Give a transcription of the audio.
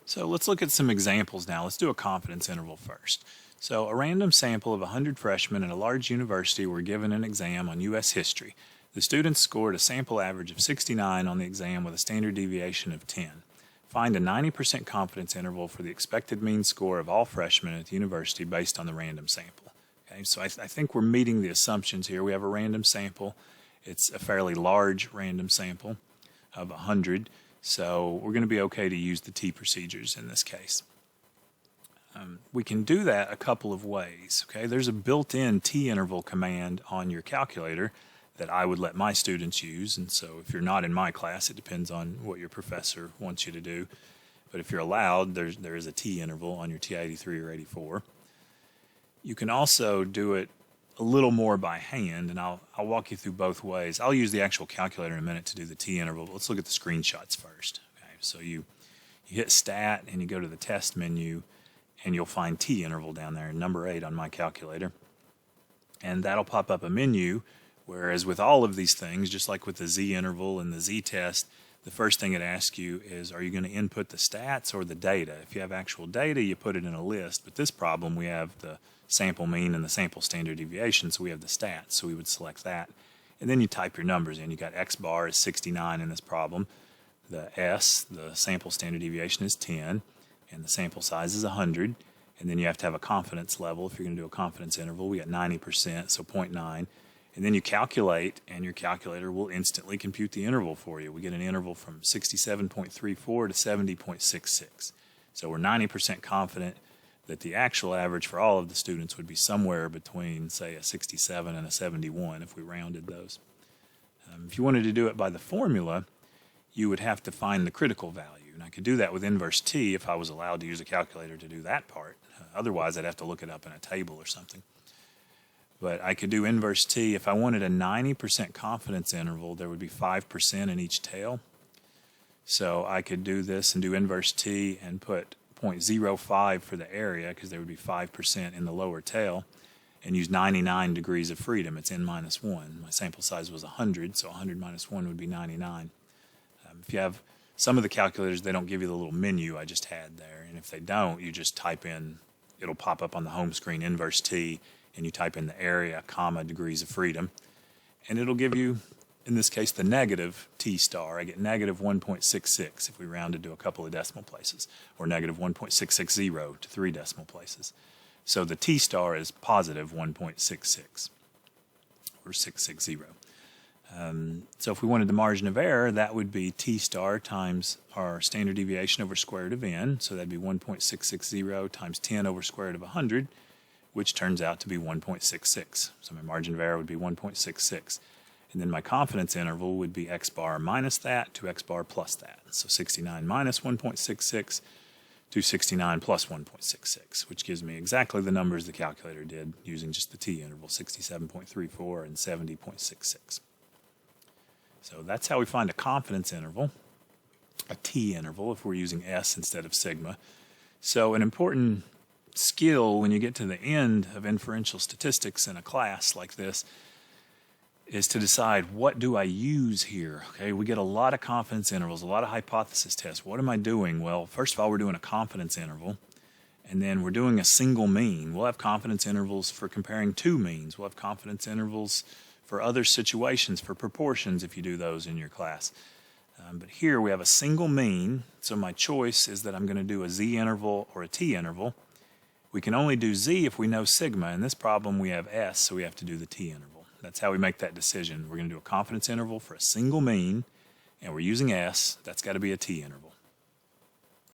So let's look at some examples now. Let's do a confidence interval first. So a random sample of 100 freshmen at a large university were given an exam on U.S. history. The students scored a sample average of 69 on the exam with a standard deviation of 10. Find a 90% confidence interval for the expected mean score of all freshmen at the university based on the random sample. Okay, so I think we're meeting the assumptions here. We have a random sample. It's a fairly large random sample of 100. So we're going to be okay to use the T procedures in this case. We can do that a couple of ways. Okay, there's a built-in T-interval command on your calculator that I would let my students use, and so if you're not in my class, it depends on what your professor wants you to do. But if you're allowed, there is a T-interval on your TI-83 or 84. You can also do it a little more by hand, and I'll walk you through both ways. I'll use the actual calculator in a minute to do the T-interval, but let's look at the screenshots first. Okay, so you hit Stat and you go to the Test menu, and you'll find T-interval down there, number 8 on my calculator. And that'll pop up a menu, whereas with all of these things, just like with the Z-interval and the Z-test, the first thing it asks you is, are you going to input the stats or the data? If you have actual data, you put it in a list. But this problem, we have the sample mean and the sample standard deviation, so we have the stats, so we would select that. And then you type your numbers in. You got X bar is 69 in this problem. The S, the sample standard deviation, is 10, and the sample size is 100. And then you have to have a confidence level. If you're going to do a confidence interval, we got 90%, so 0.9. And then you calculate, and your calculator will instantly compute the interval for you. We get an interval from 67.34 to 70.66. So we're 90% confident that the actual average for all of the students would be somewhere between, say, a 67 and a 71 if we rounded those. If you wanted to do it by the formula, you would have to find the critical value. And I could do that with inverse T if I was allowed to use a calculator to do that part. Otherwise, I'd have to look it up in a table or something. But I could do inverse T. If I wanted a 90% confidence interval, there would be 5% in each tail. So I could do this and do inverse T and put 0.05 for the area, because there would be 5% in the lower tail, and use 99 degrees of freedom. It's n minus 1. My sample size was 100, so 100 minus 1 would be 99. If you have some of the calculators, they don't give you the little menu I just had there. And if they don't, you just type in, it'll pop up on the home screen, inverse T, and you type in the area, comma, degrees of freedom. And it'll give you, in this case, the negative T star. I get negative 1.66 if we rounded to a couple of decimal places, or negative 1.660 to 3 decimal places. So the T star is positive 1.66, or 660. So if we wanted the margin of error, that would be T star times our standard deviation over square root of n. So that'd be 1.660 times 10 over square root of 100, which turns out to be 1.66. So my margin of error would be 1.66. And then my confidence interval would be X bar minus that to X bar plus that. So 69 minus 1.66 to 69 plus 1.66, which gives me exactly the numbers the calculator did using just the T interval, 67.34 and 70.66. So that's how we find a confidence interval, a T interval if we're using S instead of sigma. So an important skill when you get to the end of inferential statistics in a class like this is to decide, what do I use here? Okay, we get a lot of confidence intervals, a lot of hypothesis tests. What am I doing? Well, first of all, we're doing a confidence interval, and then we're doing a single mean. We'll have confidence intervals for comparing two means. We'll have confidence intervals for other situations, for proportions, if you do those in your class. But here we have a single mean, so my choice is that I'm going to do a Z interval or a T interval. We can only do Z if we know sigma. In this problem, we have S, so we have to do the T interval. That's how we make that decision. We're going to do a confidence interval for a single mean, and we're using S. That's got to be a T interval.